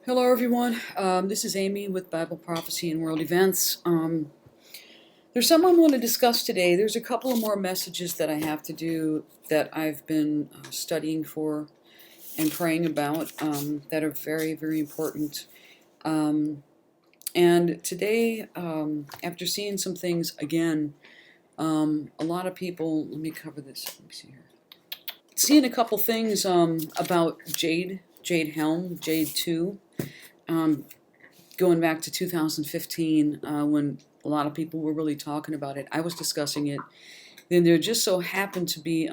Hello, everyone. This is Amy with Bible Prophecy and World Events. There's something I want to discuss today. There's a couple of more messages that I have to do that I've been studying for and praying about that are very, very important. And today, after seeing some things again, a lot of people, let me cover this. Let me see here. Seeing a couple things about Jade Helm, Jade 2. Going back to 2015, when a lot of people were really talking about it. I was discussing it. Then there just so happened to be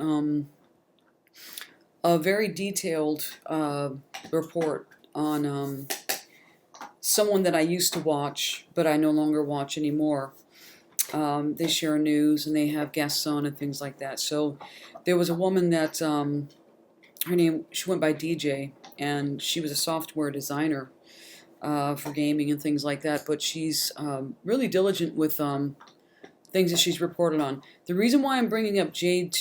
a very detailed report on someone that I used to watch, but I no longer watch anymore. They share news and they have guests on and things like that. So there was a woman that, her name, she went by DJ, and she was a software designer for gaming and things like that, but she's really diligent with things that she's reported on. The reason why I'm bringing up Jade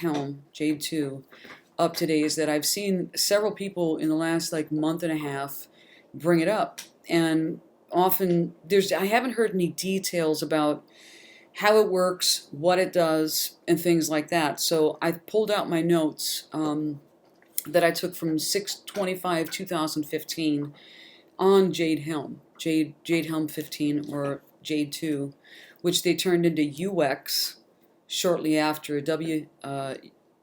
Helm, Jade 2, up today is that I've seen several people in the last month and a half bring it up, and often I haven't heard any details about how it works, what it does, and things like that. So I pulled out my notes that I took from 6/25/2015 on Jade Helm, Jade Helm 15 or Jade 2, which they turned into UWEX shortly after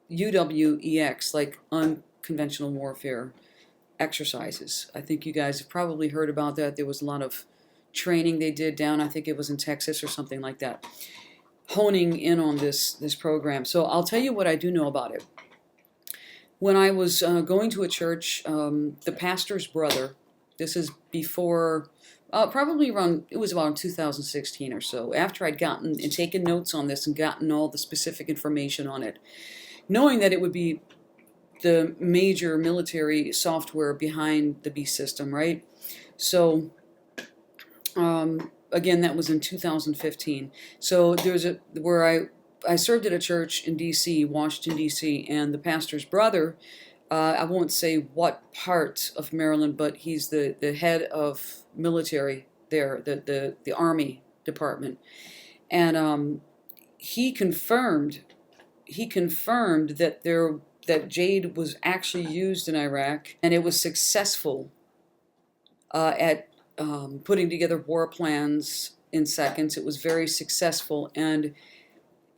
UWEX, like unconventional warfare exercises. I think you guys have probably heard about that. There was a lot of training they did down, I think it was in Texas or something like that, honing in on this program. So I'll tell you what I do know about it. When I was going to a church, the pastor's brother, this is before, probably around, it was around 2016 or so, after I'd gotten and taken notes on this and gotten all the specific information on it, knowing that it would be the major military software behind the beast system, right? So, again, that was in 2015. So there's where I served at a church in D.C., Washington, D.C., and the pastor's brother, I won't say what part of Maryland, but he's the head of military there, the Army Department. And he confirmed that Jade was actually used in Iraq, and it was successful at putting together war plans in seconds. It was very successful, and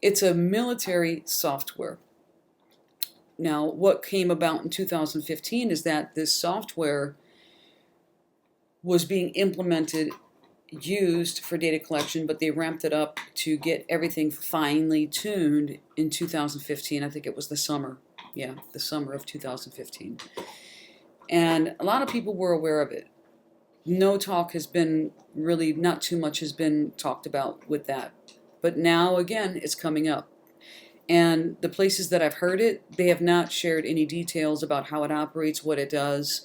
it's a military software. Now, what came about in 2015 is that this software was being implemented, used for data collection, but they ramped it up to get everything finely tuned in 2015. I think it was the summer. Yeah, the summer of 2015. And a lot of people were aware of it. Not too much has been talked about with that. But now, again, it's coming up. And the places that I've heard it, they have not shared any details about how it operates, what it does,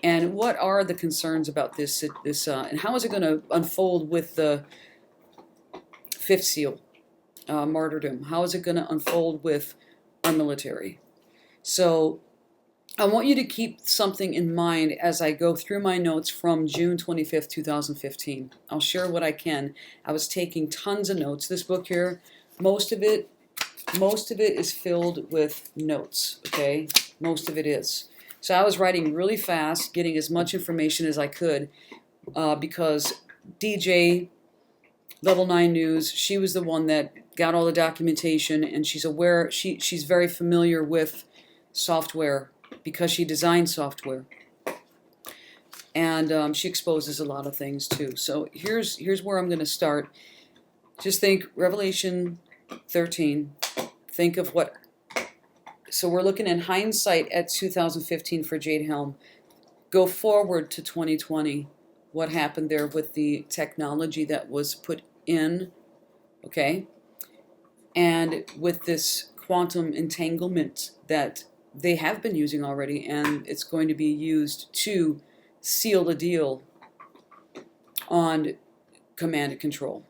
and what are the concerns about this, and how is it going to unfold with the fifth seal, martyrdom? How is it going to unfold with our military? So I want you to keep something in mind as I go through my notes from June 25th, 2015. I'll share what I can. I was taking tons of notes. This book here, most of it is filled with notes, okay? Most of it is. So I was writing really fast, getting as much information as I could, because DJ, Level 9 News, she was the one that got all the documentation, and she's aware, she's very familiar with software because she designed software. And she exposes a lot of things too. So here's where I'm going to start. Just think Revelation 13. Think of what, so we're looking in hindsight at 2015 for Jade Helm. Go forward to 2020. What happened there with the technology that was put in, okay? And with this quantum entanglement that they have been using already, and it's going to be used to seal the deal on command and control.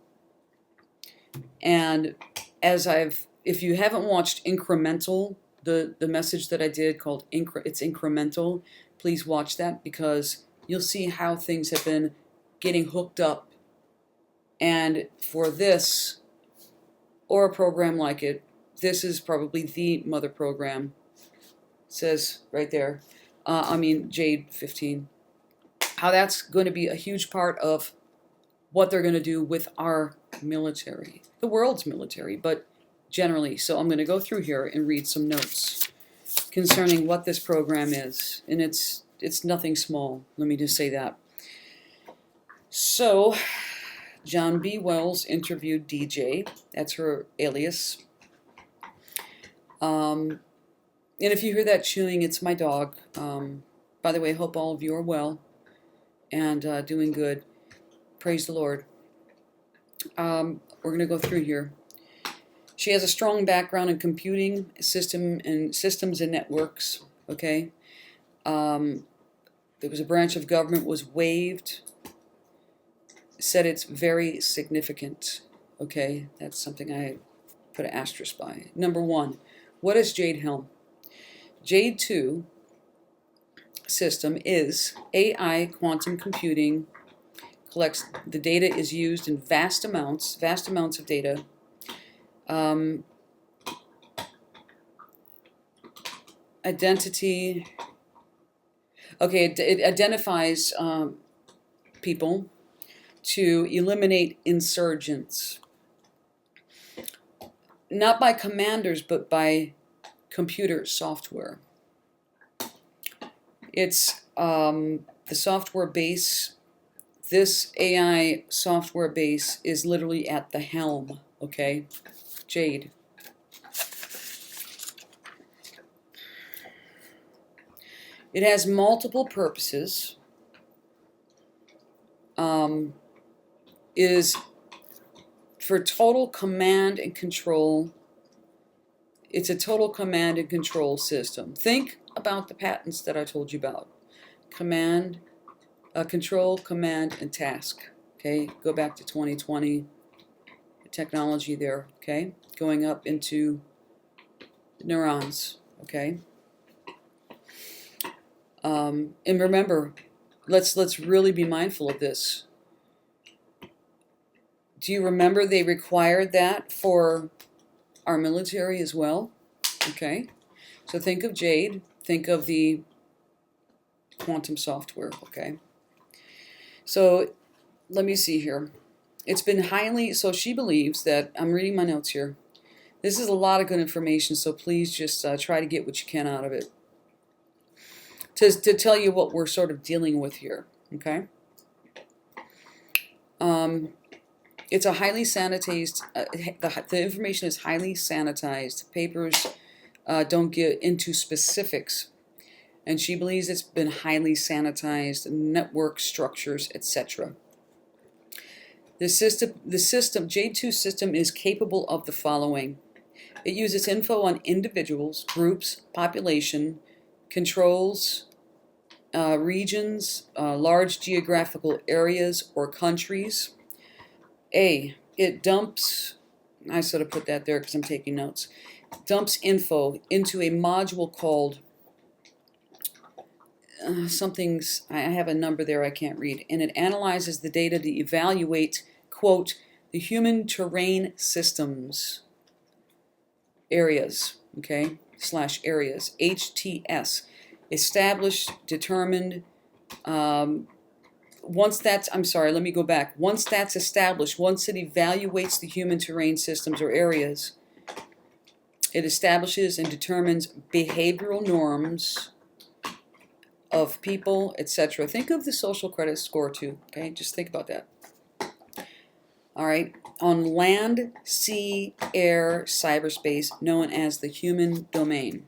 And if you haven't watched Incremental, the message that I did called it's Incremental, please watch that, because you'll see how things have been getting hooked up. And for this, or a program like it, this is probably the mother program. It says right there, Jade 15. How that's going to be a huge part of what they're going to do with our military, the world's military, but generally. So I'm going to go through here and read some notes concerning what this program is, and it's nothing small. Let me just say that. So, John B. Wells interviewed DJ. That's her alias. And if you hear that chewing, it's my dog. By the way, I hope all of you are well and doing good. Praise the Lord. We're going to go through here. She has a strong background in computing, systems and networks. Okay. There was a branch of government was waived. Said it's very significant. Okay, that's something I put an asterisk by. Number 1, what is Jade Helm? Jade 2 system is AI quantum computing. Collects the data is used in vast amounts of data. Identity. Okay, it identifies people to eliminate insurgents. Not by commanders, but by computer software. It's the software base. This AI software base is literally at the helm, okay? Jade. It has multiple purposes. Is for total command and control. It's a total command and control system. Think about the patents that I told you about. Command, control, command, and task. Okay, go back to 2020. The technology there. Okay, going up into neurons. Okay, and remember, let's really be mindful of this. Do you remember they required that for our military as well? Okay, so think of Jade. Think of the quantum software. Okay, so let me see here. It's been highly, so she believes that, I'm reading my notes here. This is a lot of good information, so please just try to get what you can out of it. To tell you what we're sort of dealing with here, okay? It's a highly sanitized, the information is highly sanitized. Papers don't get into specifics. And she believes it's been highly sanitized, network structures, etc. The system, Jade 2 system is capable of the following. It uses info on individuals, groups, population, controls, regions, large geographical areas or countries. It dumps, I sort of put that there because I'm taking notes, dumps info into a module called I have a number there I can't read, and it analyzes the data to evaluate, quote, the human terrain systems areas, okay, / areas, HTS, established, determined, once that's established, once it evaluates the human terrain systems or areas, it establishes and determines behavioral norms of people, etc. Think of the social credit score too, okay? Just think about that. All right, on land, sea, air, cyberspace, known as the human domain.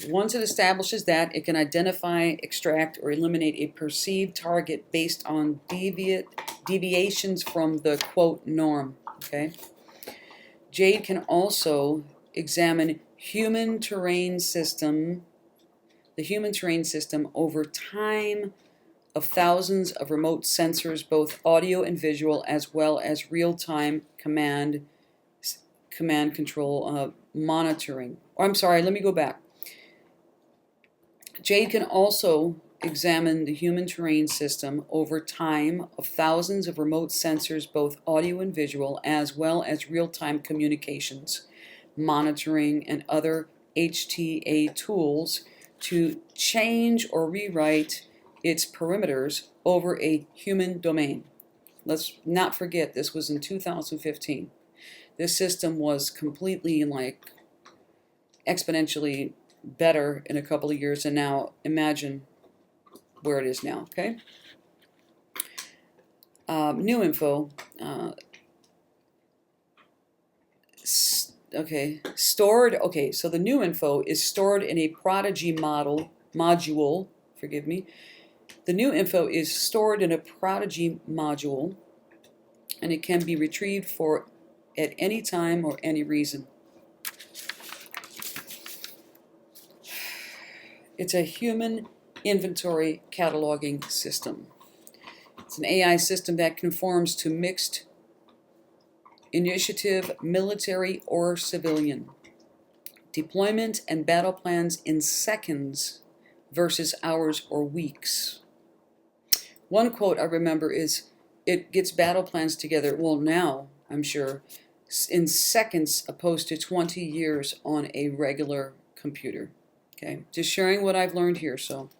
Once it establishes that, it can identify, extract, or eliminate a perceived target based on deviations from the, quote, norm, okay? Jade can also examine the human terrain system over time of thousands of remote sensors, both audio and visual, as well as real-time command control monitoring. Let me go back. Jade can also examine the human terrain system over time of thousands of remote sensors, both audio and visual, as well as real-time communications, monitoring, and other HTA tools to change or rewrite its perimeters over a human domain. Let's not forget, this was in 2015. This system was completely exponentially better in a couple of years, and now imagine where it is now, okay? New info. Stored. Okay, so the new info is stored in a Prodigy module. Forgive me. The new info is stored in a Prodigy module, and it can be retrieved at any time or any reason. It's a human inventory cataloging system. It's an AI system that conforms to mixed initiative, military or civilian. Deployment and battle plans in seconds versus hours or weeks. One quote I remember is, it gets battle plans together, well now, I'm sure, in seconds opposed to 20 years on a regular computer. Okay, just sharing what I've learned here. So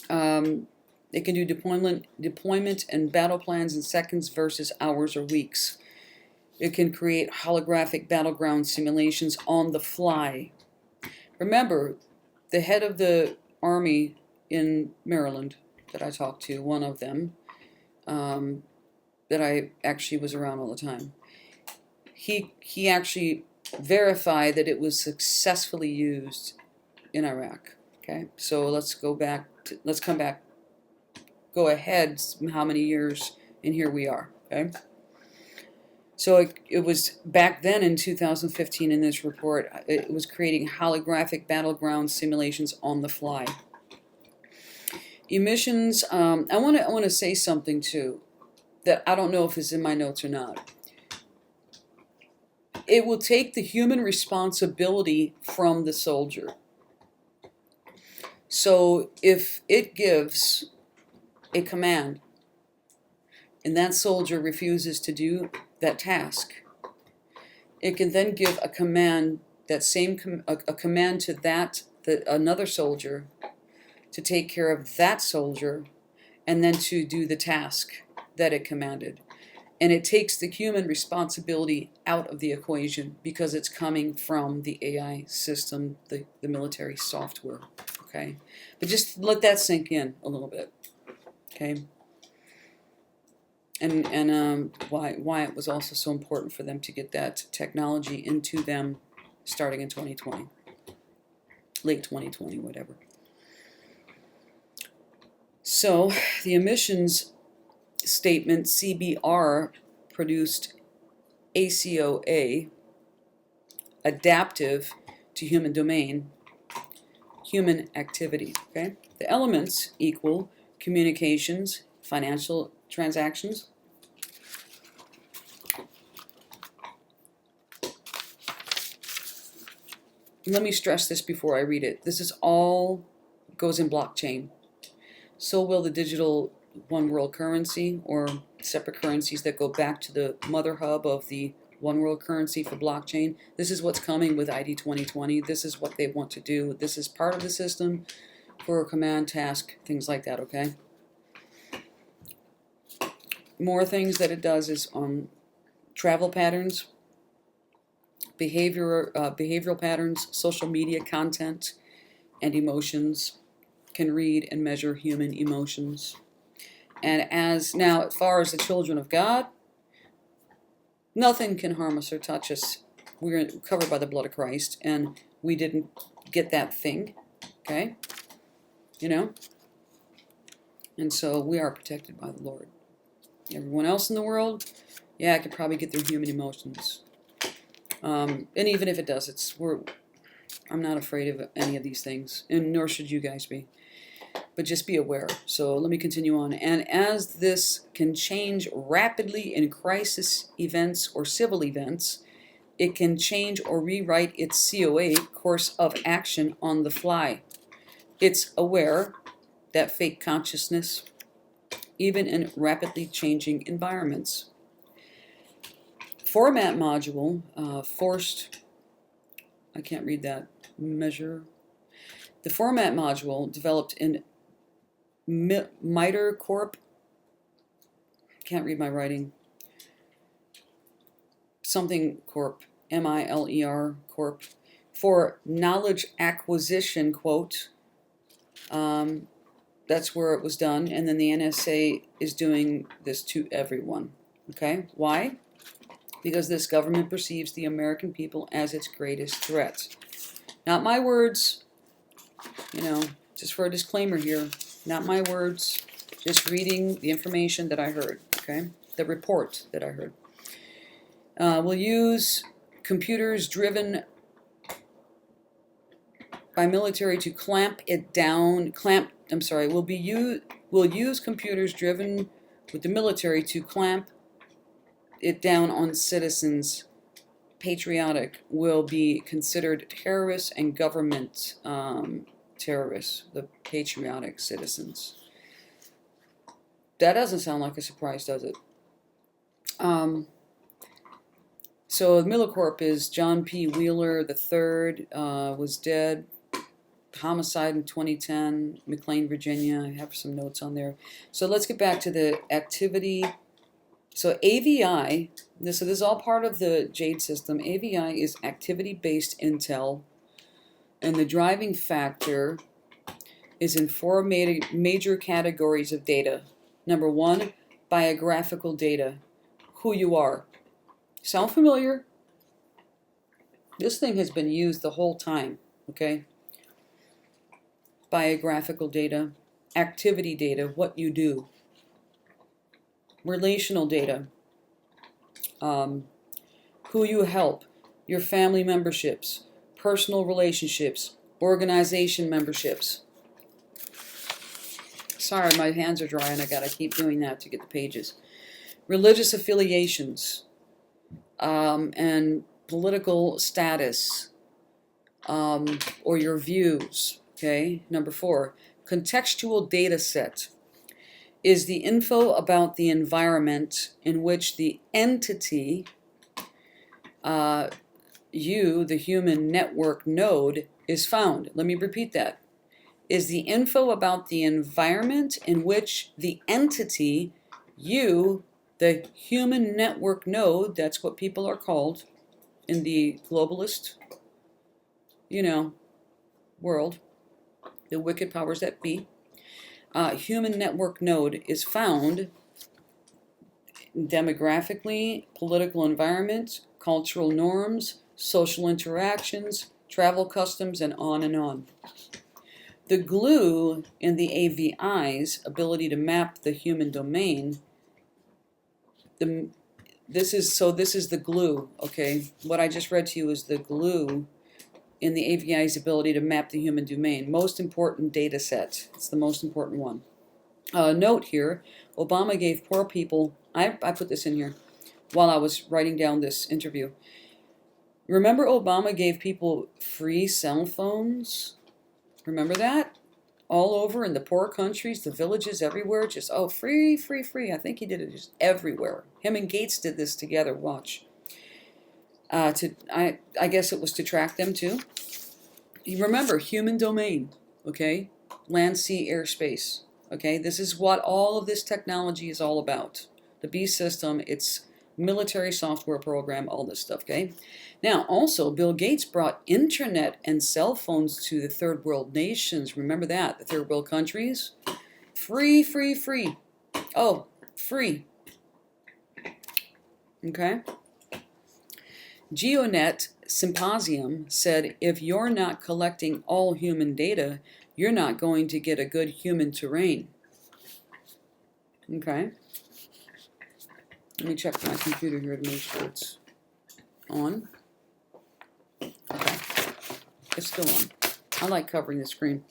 it can do deployment and battle plans in seconds versus hours or weeks. It can create holographic battleground simulations on the fly. Remember, the head of the Army in Maryland that I talked to, one of them, that I actually was around all the time, he actually verified that it was successfully used in Iraq. Okay, so let's go ahead how many years, and here we are. Okay, so it was back then in 2015 in this report, it was creating holographic battleground simulations on the fly. Emissions, I want to say something too that I don't know if it's in my notes or not. It will take the human responsibility from the soldier. So if it gives a command and that soldier refuses to do that task, it can then give a command, a command to another soldier to take care of that soldier and then to do the task that it commanded. And it takes the human responsibility out of the equation because it's coming from the AI system, the military software. Okay, but just let that sink in a little bit. Okay, and why it was also so important for them to get that technology into them starting in 2020, late 2020, whatever. So the emissions statement, CBR, produced ACOA, adaptive to human domain, human activity. Okay, the elements equal communications, financial transactions, let me stress this before I read it. This is all goes in blockchain. So will the digital one world currency, or separate currencies that go back to the mother hub of the one world currency for blockchain. This is what's coming with ID 2020. This is what they want to do. This is part of the system for command, task, things like that, okay? More things that it does is travel patterns, behavioral patterns, social media content, and emotions. Can read and measure human emotions. And as far as the children of God, nothing can harm us or touch us. We're covered by the blood of Christ, and we didn't get that thing, okay? You know? And so we are protected by the Lord. Everyone else in the world, yeah, I could probably get their human emotions. And even if it does, I'm not afraid of any of these things, and nor should you guys be. But just be aware. So let me continue on. And as this can change rapidly in crisis events or civil events, it can change or rewrite its COA, course of action, on the fly. It's aware that fake consciousness, even in rapidly changing environments. Format module, I can't read that, measure. The format module developed in MITRE Corp, can't read my writing, something Corp, MILER Corp, for knowledge acquisition, quote. That's where it was done, and then the NSA is doing this to everyone. Okay, why? Because this government perceives the American people as its greatest threat. Not my words, just for a disclaimer here, not my words, just reading the information that I heard, okay? The report that I heard. We'll use computers driven by military to clamp it down, we'll use computers driven with the military to clamp it down on citizens. Patriotic will be considered terrorists and government terrorists, the patriotic citizens. That doesn't sound like a surprise, does it? So Millicorp is John P. Wheeler III, was dead, homicide in 2010, McLean, Virginia. I have some notes on there. So let's get back to the activity. So AVI, this is all part of the Jade system. AVI is activity-based intel, and the driving factor is in four major categories of data. Number one, biographical data, who you are. Sound familiar? This thing has been used the whole time, okay? Biographical data, activity data, what you do. Relational data, who you help, your family memberships, personal relationships, organization memberships. Sorry, my hands are dry and I gotta keep doing that to get the pages. Religious affiliations, and political status, or your views, okay? Number four, contextual data set is the info about the environment in which the entity, you, the human network node, is found. Let me repeat that. Is the info about the environment in which the entity, you, the human network node, that's what people are called in the globalist, world, the wicked powers that be, human network node is found demographically, political environment, cultural norms, social interactions, travel customs, and on and on. The glue in the AVI's ability to map the human domain, this is the glue, okay? What I just read to you is the glue in the AVI's ability to map the human domain. Most important data set. It's the most important one. Note here, Obama gave poor people, I put this in here while I was writing down this interview. Remember Obama gave people free cell phones? Remember that? All over in the poor countries, the villages, everywhere, just, free, free, free. I think he did it just everywhere. Him and Gates did this together, watch. I guess it was to track them too. Remember, human domain, okay? Land, sea, air, space, okay? This is what all of this technology is all about. The B system, it's military software program, all this stuff, okay? Now, also, Bill Gates brought internet and cell phones to the third world nations. Remember that, the third world countries? Free, free, free. Oh, free. Okay? GeoNet Symposium said, if you're not collecting all human data, you're not going to get a good human terrain. Okay? Let me check my computer here to make sure it's on. Okay. It's still on. I like covering the screen.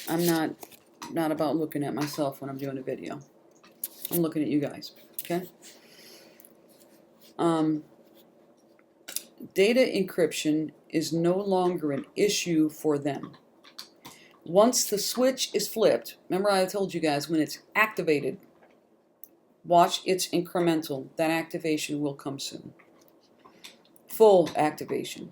I'm not about looking at myself when I'm doing a video. I'm looking at you guys. Okay? Data encryption is no longer an issue for them. Once the switch is flipped, remember I told you guys when it's activated, watch, it's incremental. That activation will come soon. Full activation.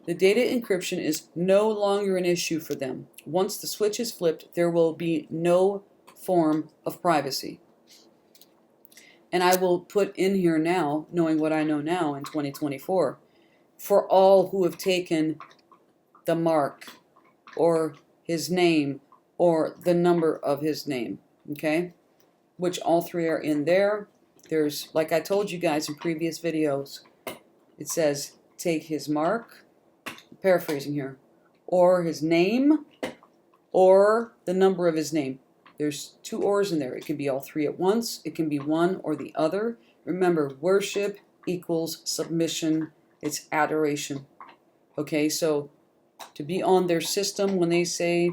The data encryption is no longer an issue for them. Once the switch is flipped, there will be no form of privacy. And I will put in here now, knowing what I know now in 2024, for all who have taken the mark or his name or the number of his name, okay? Which all three are in there. There's, like I told you guys in previous videos, it says take his mark, paraphrasing here, or his name, or the number of his name. There's two ors in there. It can be all three at once. It can be one or the other. Remember, worship equals submission. It's adoration. Okay, so to be on their system when they say,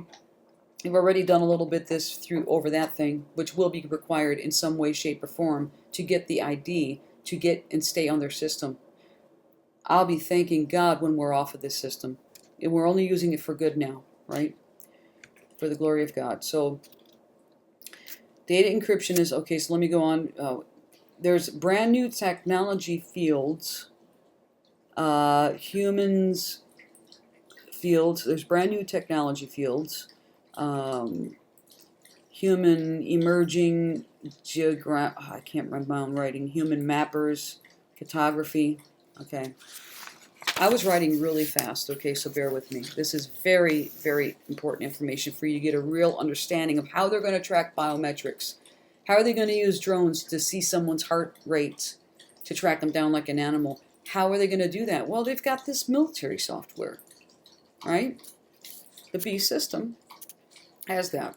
you've already done a little bit this through over that thing, which will be required in some way, shape, or form to get the ID, to get and stay on their system. I'll be thanking God when we're off of this system. And we're only using it for good now, right? For the glory of God. So data encryption is, okay, so let me go on. There's brand new technology fields, humans fields. There's brand new technology fields. Human emerging I can't remember my own writing. Human mappers, cartography. Okay. I was writing really fast, okay, so bear with me. This is very, very important information for you to get a real understanding of how they're going to track biometrics. How are they going to use drones to see someone's heart rate, to track them down like an animal? How are they going to do that? Well, they've got this military software, right? The B system has that.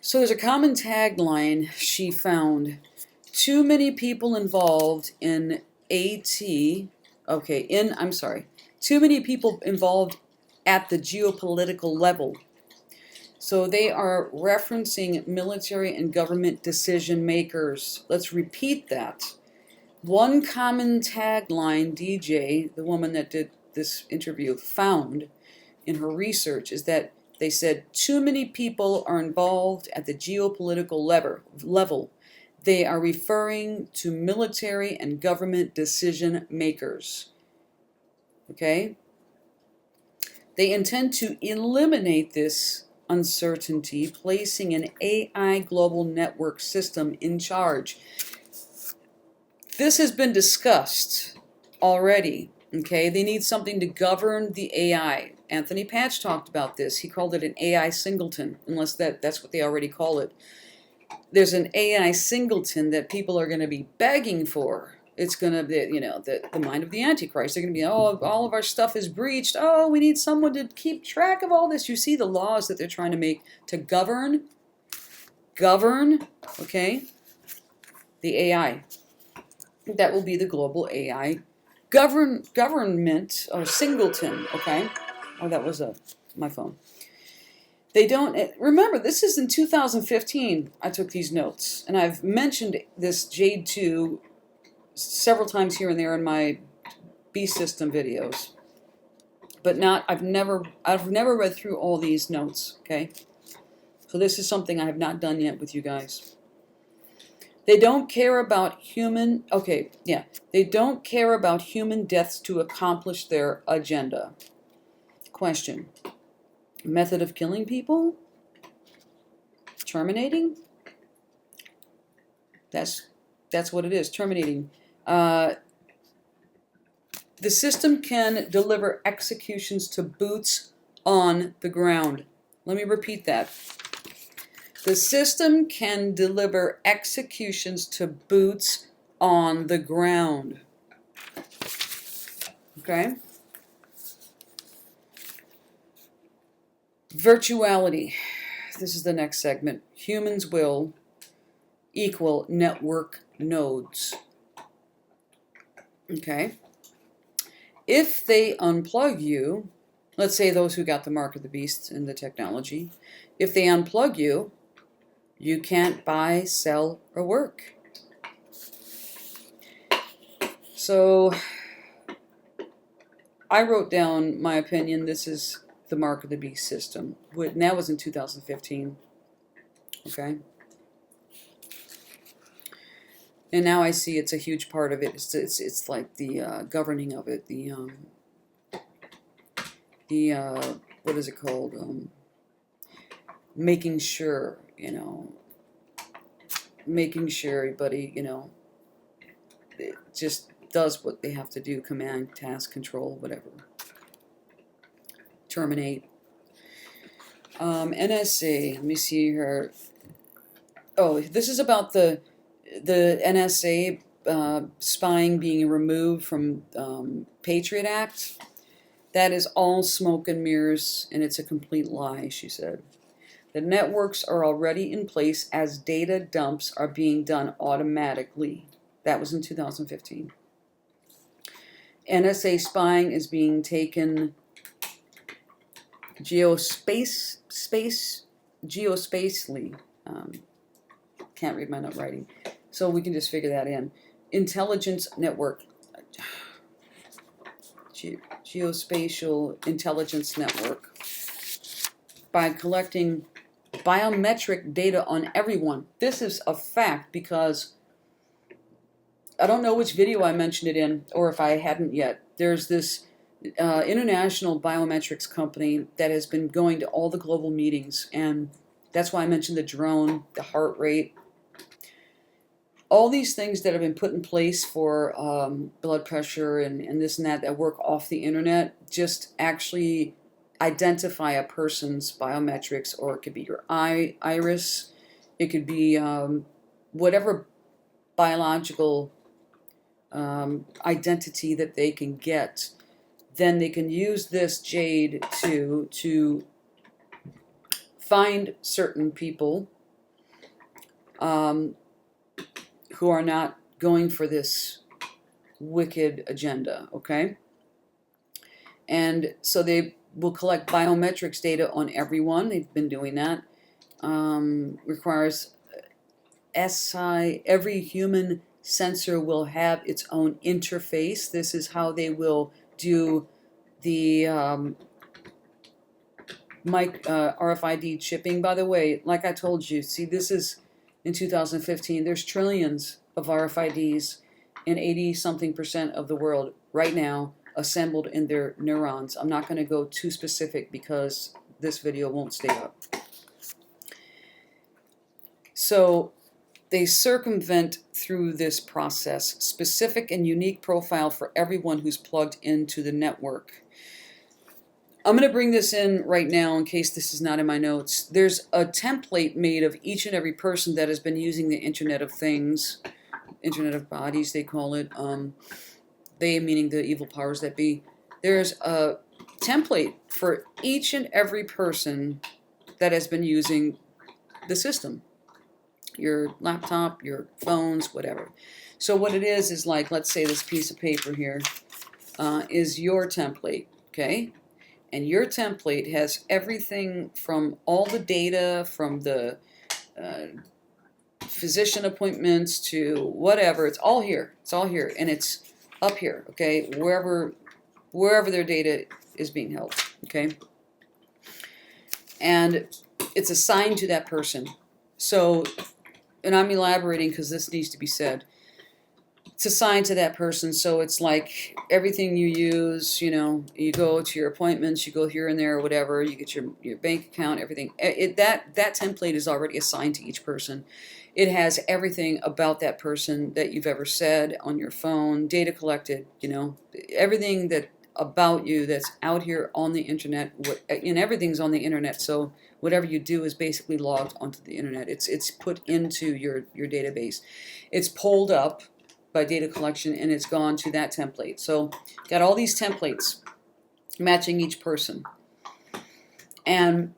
So there's a common tagline she found. Too many people involved in too many people involved at the geopolitical level. So they are referencing military and government decision makers. Let's repeat that. One common tagline DJ, the woman that did this interview, found in her research is that they said too many people are involved at the geopolitical level. They are referring to military and government decision makers. Okay? They intend to eliminate this uncertainty, placing an AI global network system in charge. This has been discussed already. Okay? They need something to govern the AI. Anthony Patch talked about this. He called it an AI singleton, unless that's what they already call it. There's an AI singleton that people are going to be begging for. It's going to be, the mind of the Antichrist. They're going to be, oh, all of our stuff is breached. Oh, we need someone to keep track of all this. You see the laws that they're trying to make to govern, okay, the AI. That will be the global AI government or singleton, okay? Oh, that was my phone. They don't, remember, this is in 2015, I took these notes, and I've mentioned this Jade 2 several times here and there in my B system videos, but I've never read through all these notes, okay? So this is something I have not done yet with you guys. They don't care about they don't care about human deaths to accomplish their agenda. Question. Method of killing people? Terminating? That's what it is, terminating. The system can deliver executions to boots on the ground. Let me repeat that. The system can deliver executions to boots on the ground. Okay? Virtuality. This is the next segment. Humans will equal network nodes. Okay? If they unplug you, let's say those who got the mark of the beast in the technology, if they unplug you, you can't buy, sell, or work. So I wrote down my opinion. This is the Mark of the Beast system. And that was in 2015. Okay. And now I see it's a huge part of it. It's like the governing of it. The what is it called? Making sure, making sure everybody, it just does what they have to do. Command, task, control, whatever. Terminate. NSA. Let me see here. Oh, this is about the NSA spying being removed from Patriot Act. That is all smoke and mirrors, and it's a complete lie, she said. The networks are already in place as data dumps are being done automatically. That was in 2015. NSA spying is being taken geospatially. Can't read my writing. So we can just figure that in. Intelligence network. Geospatial intelligence network. By collecting biometric data on everyone. This is a fact because I don't know which video I mentioned it in, or if I hadn't yet. There's this international biometrics company that has been going to all the global meetings, and that's why I mentioned the drone, the heart rate, all these things that have been put in place for blood pressure and this and that work off the internet just actually identify a person's biometrics, or it could be your iris, it could be whatever biological identity that they can get. Then they can use this Jade to find certain people who are not going for this wicked agenda, okay? And so they will collect biometrics data on everyone. They've been doing that. Requires SI, every human sensor will have its own interface. This is how they will do the RFID chipping. By the way, like I told you, see, this is in 2015. There's trillions of RFIDs in 80-something% of the world right now, assembled in their neurons. I'm not going to go too specific because this video won't stay up. So they circumvent through this process specific and unique profile for everyone who's plugged into the network. I'm going to bring this in right now in case this is not in my notes. There's a template made of each and every person that has been using the Internet of Things, Internet of Bodies, they call it. They meaning the evil powers that be. There's a template for each and every person that has been using the system. Your laptop, your phones, whatever. So what it is like, let's say this piece of paper here is your template, okay? And your template has everything from all the data, from the physician appointments to whatever. It's all here. It's all here, and it's up here, okay? Wherever their data is being held, okay? And it's assigned to that person. So, and I'm elaborating because this needs to be said. It's assigned to that person, so it's like everything you use, you go to your appointments, you go here and there or whatever, you get your bank account, everything. That template is already assigned to each person. It has everything about that person that you've ever said on your phone, data collected, everything that about you that's out here on the internet, and everything's on the internet, so whatever you do is basically logged onto the internet. It's put into your database. It's pulled up by data collection, and it's gone to that template. So got all these templates matching each person. And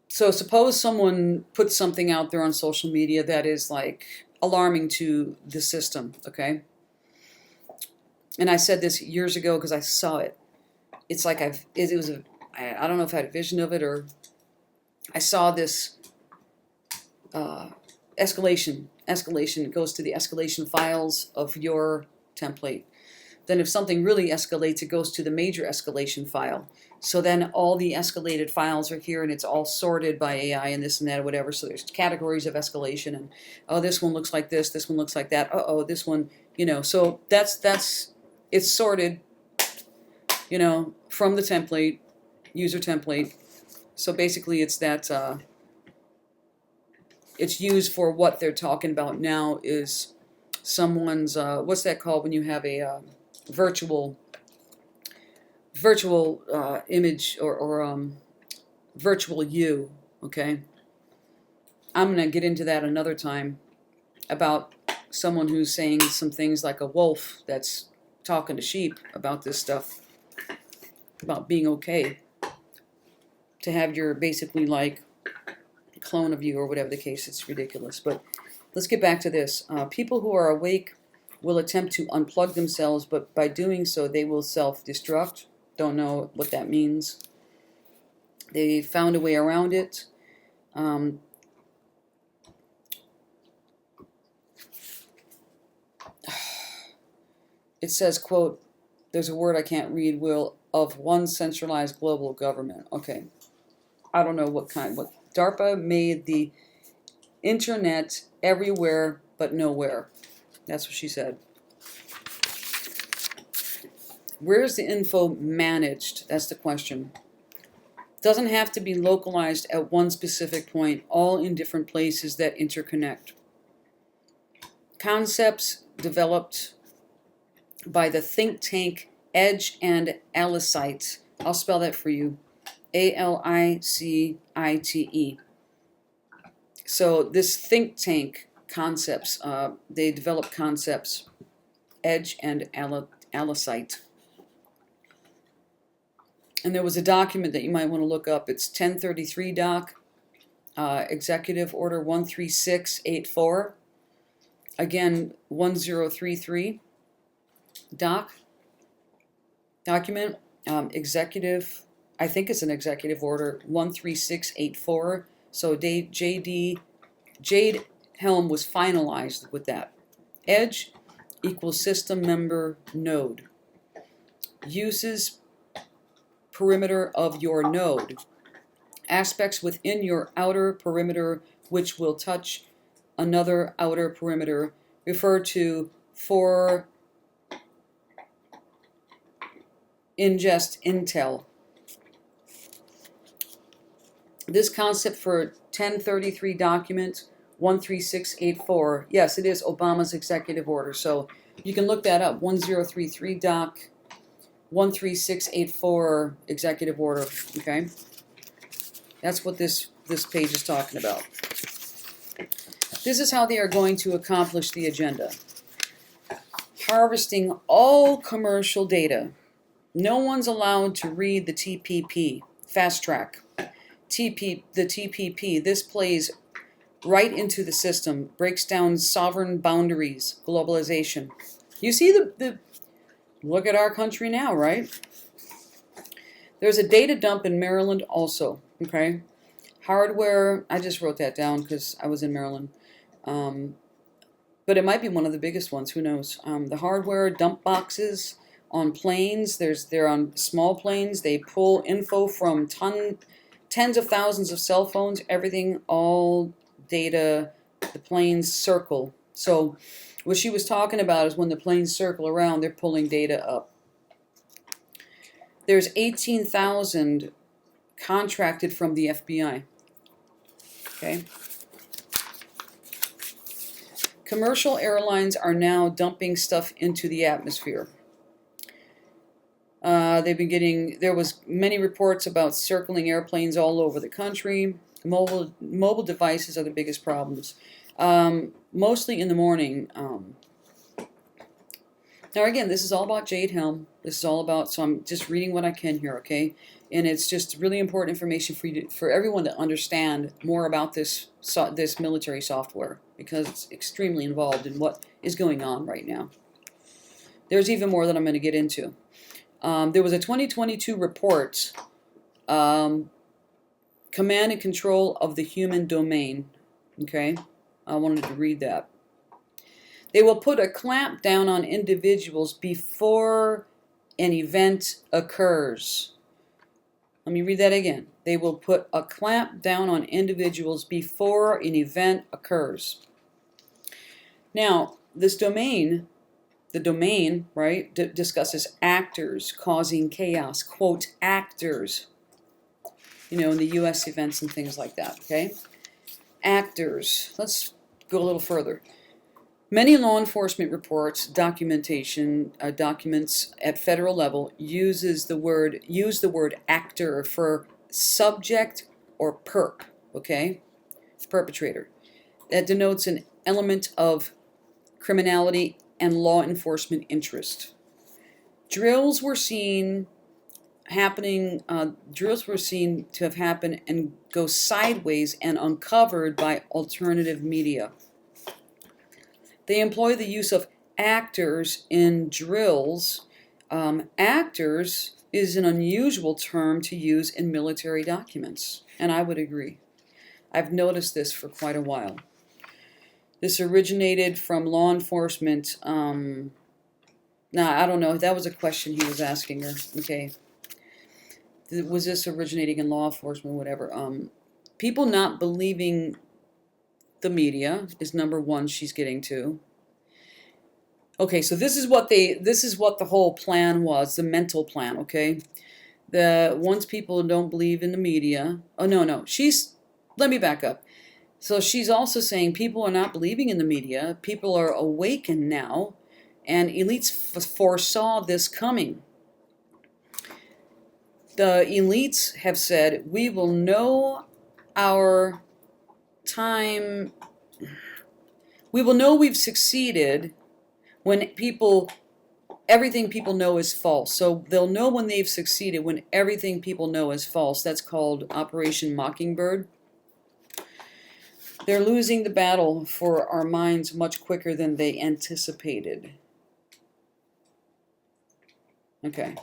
so suppose someone puts something out there on social media that is like alarming to the system, okay? And I said this years ago because I saw it. It's like I don't know if I had a vision of it, or I saw this escalation. It goes to the escalation files of your template. Then if something really escalates, it goes to the major escalation file. So then all the escalated files are here, and it's all sorted by AI and this and that or whatever. So there's categories of escalation, and oh, this one looks like this one looks like that. Uh-oh, this one, you know. So that's it's sorted, you know, from the template, user template. So basically it's that it's used for what they're talking about now is someone's, what's that called when you have a virtual image or virtual you, okay? I'm going to get into that another time about someone who's saying some things like a wolf that's talking to sheep about this stuff, about being okay to have your basically like clone of you or whatever the case. It's ridiculous. But let's get back to this. People who are awake will attempt to unplug themselves, but by doing so they will self-destruct. Don't know what that means. They found a way around it. It says, quote, there's a word I can't read, will of one centralized global government. Okay. I don't know what kind. What DARPA made the internet everywhere but nowhere. That's what she said. Where's the info managed? That's the question. Doesn't have to be localized at one specific point, all in different places that interconnect. Concepts developed by the think tank Edge and Alicite. I'll spell that for you. ALICITE. So this think tank concepts, they develop concepts, Edge and Alicite. And there was a document that you might want to look up. It's 1033 doc, Executive Order 13684. Again, 1033 document, executive, I think it's an executive order 13684. So Jade Helm was finalized with that. Edge equals system member node. Uses perimeter of your node. Aspects within your outer perimeter which will touch another outer perimeter refer to for ingest intel. This concept for 1033 document 13684, yes, it is Obama's executive order. So you can look that up, 1033 doc 13684 executive order, okay? That's what this page is talking about. This is how they are going to accomplish the agenda. Harvesting all commercial data. No one's allowed to read the TPP, fast track. The TPP, this plays right into the system, breaks down sovereign boundaries, globalization. You see the look at our country now, right? There's a data dump in Maryland also, okay? Hardware, I just wrote that down because I was in Maryland. But it might be one of the biggest ones, who knows? The hardware dump boxes on planes, they're on small planes. They pull info from tens of thousands of cell phones, everything, all data, the planes circle. So what she was talking about is when the planes circle around, they're pulling data up. There's 18,000 contracted from the FBI. Okay. Commercial airlines are now dumping stuff into the atmosphere. They've been getting, there was many reports about circling airplanes all over the country. Mobile devices are the biggest problems. Mostly in the morning. Now again, this is all about Jade Helm. This is all about, so I'm just reading what I can here, okay? And it's just really important information for you for everyone to understand more about this military software, because it's extremely involved in what is going on right now. There's even more that I'm going to get into. There was a 2022 report, Command and Control of the Human Domain. Okay, I wanted to read that. They will put a clamp down on individuals before an event occurs. Let me read that again. They will put a clamp down on individuals before an event occurs. Now, this domain, the domain, right, discusses actors causing chaos, quote, actors, you know, in the U.S. events and things like that, okay? Actors. Let's go a little further. Many law enforcement reports, documentation, documents at federal level use the word actor for subject or perp, okay? Perpetrator. That denotes an element of criminality and law enforcement interest. Drills were seen to have happened and go sideways and uncovered by alternative media. They employ the use of actors in drills. Actors is an unusual term to use in military documents, and I would agree. I've noticed this for quite a while. This originated from law enforcement. Now, I don't know. That was a question he was asking her. Okay. Was this originating in law enforcement, whatever? People not believing the media is number one she's getting to. Okay, so this is what the whole plan was, the mental plan, okay? Once people don't believe in the media. Oh, no. Let me back up. So she's also saying people are not believing in the media. People are awakened now, and elites foresaw this coming. The elites have said, we will know our time, we will know we've succeeded when everything people know is false. So they'll know when they've succeeded when everything people know is false. That's called Operation Mockingbird. They're losing the battle for our minds much quicker than they anticipated. Okay.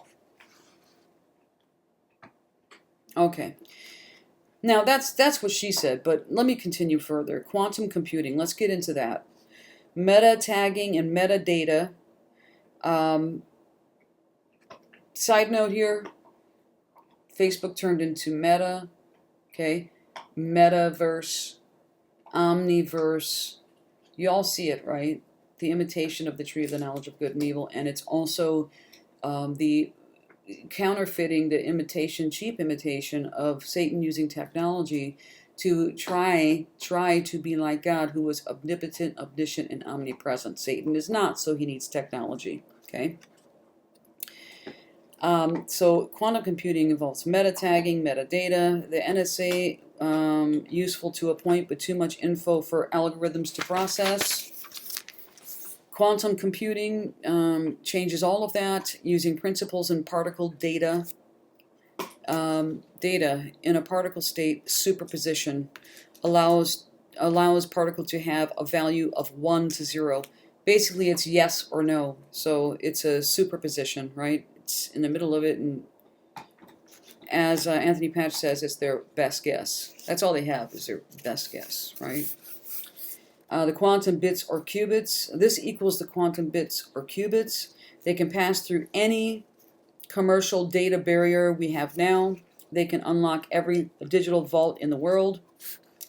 Now that's what she said, but let me continue further. Quantum computing, let's get into that. Meta tagging and metadata. Side note here, Facebook turned into Meta, okay? Metaverse, Omniverse. You all see it, right? The imitation of the tree of the knowledge of good and evil, and it's also the counterfeiting, the imitation, cheap imitation of Satan using technology to try to be like God, who was omnipotent, omniscient, and omnipresent. Satan is not, so he needs technology, okay? So quantum computing involves meta tagging, metadata. The NSA, useful to a point, but too much info for algorithms to process. Quantum computing changes all of that using principles in particle data. Data in a particle state superposition allows particle to have a value of 1 to 0. Basically, it's yes or no. So it's a superposition, right? It's in the middle of it, and as Anthony Patch says, it's their best guess. That's all they have, is their best guess, right? The quantum bits or qubits. This equals the quantum bits or qubits. They can pass through any commercial data barrier we have now. They can unlock every digital vault in the world.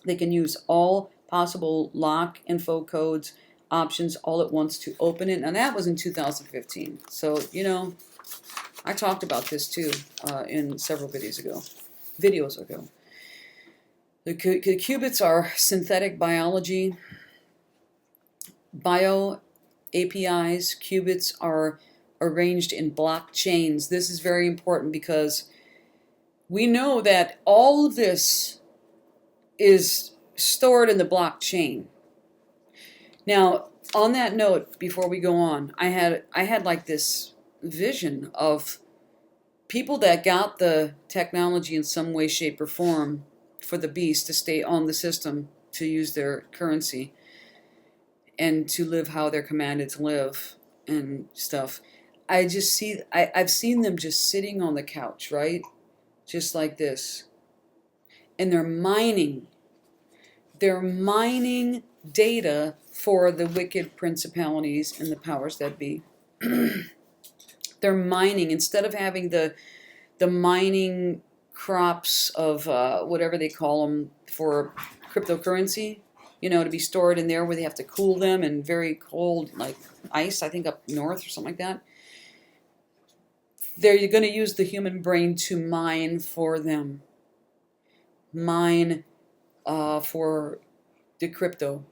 They can use all possible lock info codes, options all at once to open it. And that was in 2015. So, you know, I talked about this too in several videos ago. The qubits are synthetic biology. Bio APIs, qubits are arranged in blockchains. This is very important because we know that all of this is stored in the blockchain. Now, on that note, before we go on, I had like this vision of people that got the technology in some way, shape, or form for the beast to stay on the system, to use their currency, and to live how they're commanded to live and stuff. I've seen them just sitting on the couch, right? Just like this. And they're mining data for the wicked principalities and the powers that be. They're mining, instead of having the mining crops of whatever they call them for cryptocurrency, to be stored in there where they have to cool them in very cold, like ice, I think up north or something like that. They're going to use the human brain to mine for them. Mine for the crypto,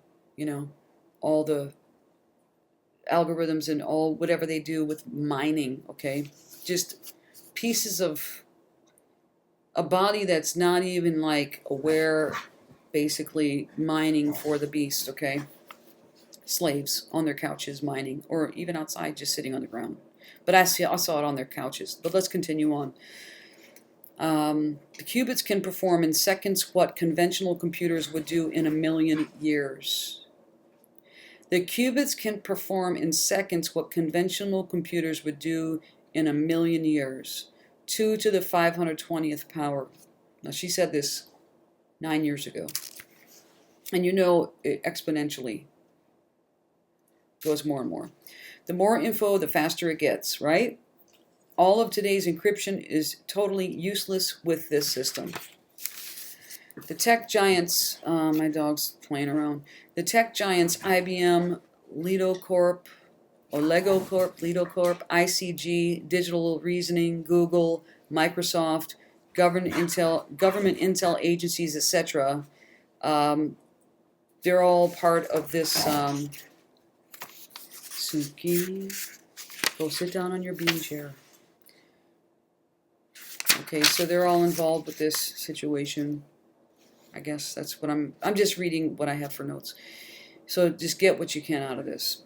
all the algorithms and all whatever they do with mining, okay? Just pieces of a body that's not even like aware, basically mining for the beast, okay? Slaves on their couches mining, or even outside just sitting on the ground. But I saw it on their couches. But let's continue on. The qubits can perform in seconds what conventional computers would do in 1,000,000 years. The qubits can perform in seconds what conventional computers would do in 1,000,000 years. 2 to the 520th power. Now, she said this 9 years ago. And it exponentially goes more and more. The more info, the faster it gets, right? All of today's encryption is totally useless with this system. The tech giants, my dog's playing around. The tech giants, IBM, Lego Corp, ICG, Digital Reasoning, Google, Microsoft, government intel agencies, etc. They're all part of this. Suki, go sit down on your bean chair. Okay, so they're all involved with this situation. I guess that's what I'm just reading what I have for notes. So just get what you can out of this.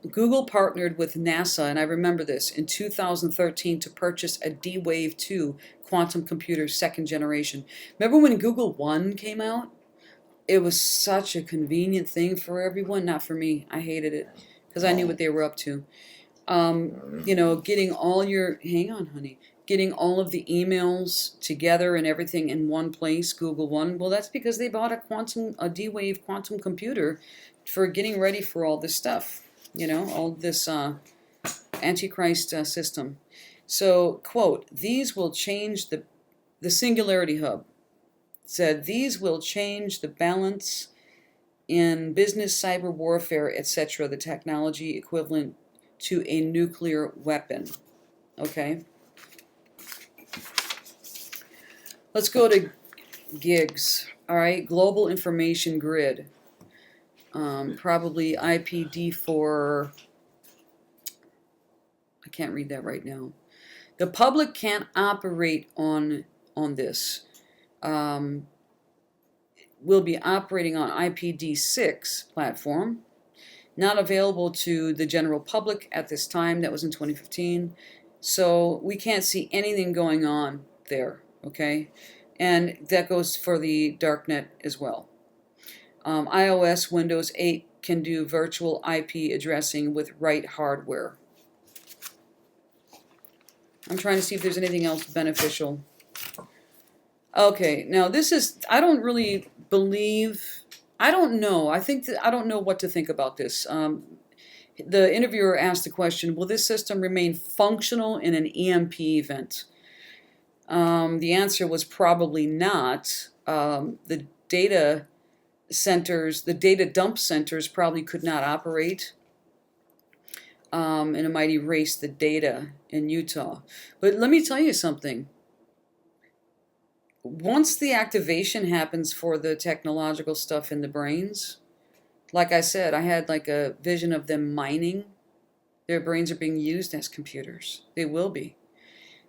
Google partnered with NASA, and I remember this, in 2013 to purchase a D-Wave 2 quantum computer, second generation. Remember when Google One came out? It was such a convenient thing for everyone, not for me. I hated it because I knew what they were up to. Getting all your, hang on, honey, getting all of the emails together and everything in one place, Google One. Well, that's because they bought a D-Wave quantum computer for getting ready for all this stuff. All this Antichrist system. So, quote, these will change the Singularity Hub said, these will change the balance in business, cyber warfare, etc., the technology equivalent to a nuclear weapon. Okay? Let's go to GIGS. All right, Global Information Grid. Probably IPD4. I can't read that right now. The public can't operate on this. Will be operating on IPD6 platform. Not available to the general public at this time. That was in 2015. So we can't see anything going on there. Okay? And that goes for the darknet as well. iOS Windows 8 can do virtual IP addressing with right hardware. I'm trying to see if there's anything else beneficial. Okay, now this is, I don't really believe, I don't know. I don't know what to think about this. The interviewer asked the question, will this system remain functional in an EMP event? The answer was probably not. The data centers, the data dump centers probably could not operate. And it might erase the data in Utah. But let me tell you something. Once the activation happens for the technological stuff in the brains, like I said, I had like a vision of them mining. Their brains are being used as computers. They will be.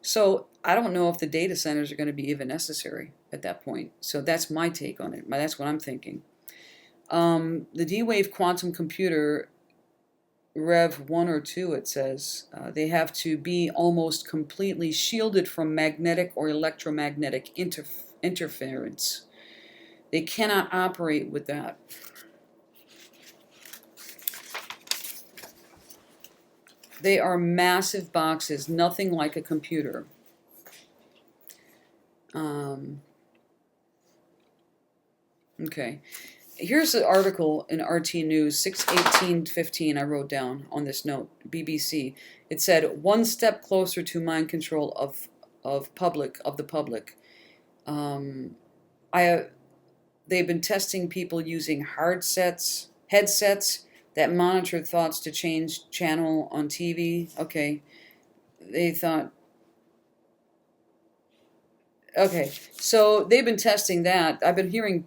So I don't know if the data centers are going to be even necessary at that point. So that's my take on it. That's what I'm thinking. The D-Wave quantum computer, Rev 1 or 2, it says, they have to be almost completely shielded from magnetic or electromagnetic interference. They cannot operate with that. They are massive boxes, nothing like a computer. Okay. Here's an article in RT News, 6/18/15. I wrote down on this note, BBC. It said, "One step closer to mind control of the public." Um, I They've been testing people using headsets that monitor thoughts to change channel on TV. Okay, they thought. Okay, so they've been testing that. I've been hearing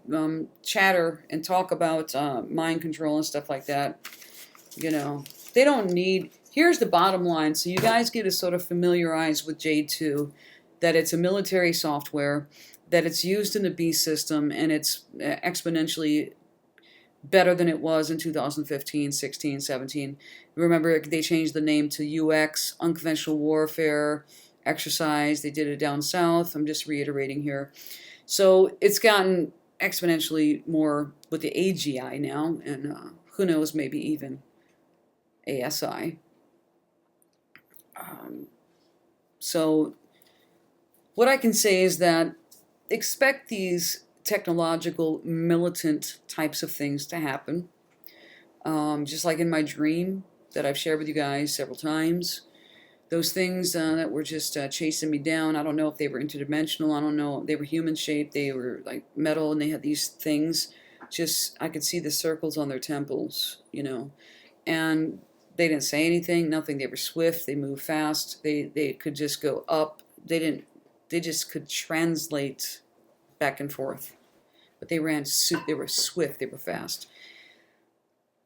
chatter and talk about mind control and stuff like that. You know, they don't need. Here's the bottom line. So you guys get to sort of familiarize with Jade 2, that it's a military software, that it's used in the B system, and it's exponentially better than it was in 2015, 16, 17. Remember, they changed the name to UWEX, Unconventional Warfare Exercise. They did it down south. I'm just reiterating here. So it's gotten exponentially more with the AGI now, and who knows, maybe even ASI. So what I can say is that expect these technological militant types of things to happen. Just like in my dream that I've shared with you guys several times. Those things that were just chasing me down, I don't know if they were interdimensional, I don't know, they were human shaped, they were like metal, and they had these things, just, I could see the circles on their temples, and they didn't say anything, nothing, they were swift, they moved fast, they could just go up, they just could translate back and forth, but they were swift, they were fast.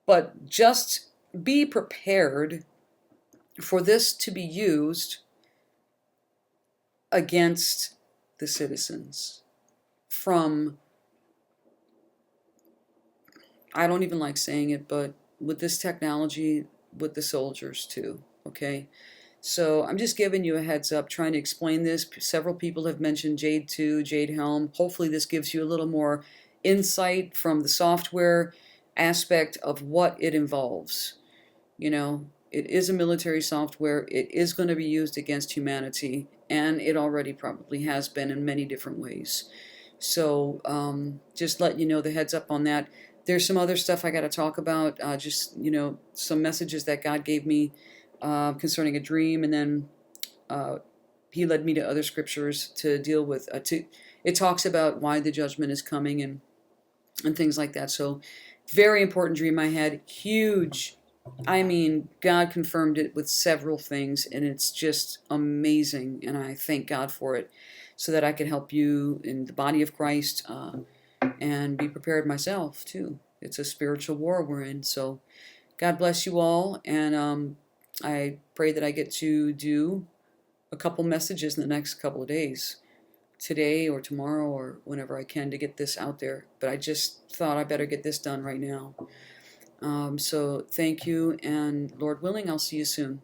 But just be prepared for this to be used against the citizens from, I don't even like saying it, but with this technology, with the soldiers too, okay? So I'm just giving you a heads up, trying to explain this. Several people have mentioned Jade 2, Jade Helm. Hopefully this gives you a little more insight from the software aspect of what it involves. It is a military software. It is going to be used against humanity, and it already probably has been in many different ways. So just let you know the heads up on that. There's some other stuff I got to talk about, some messages that God gave me concerning a dream, and then he led me to other scriptures to deal with. It talks about why the judgment is coming and things like that. So very important dream I had. Huge. I mean, God confirmed it with several things, and it's just amazing, and I thank God for it, so that I can help you in the body of Christ and be prepared myself, too. It's a spiritual war we're in, so God bless you all, and I pray that I get to do a couple messages in the next couple of days, today or tomorrow or whenever I can, to get this out there, but I just thought I better get this done right now. So thank you, and Lord willing, I'll see you soon.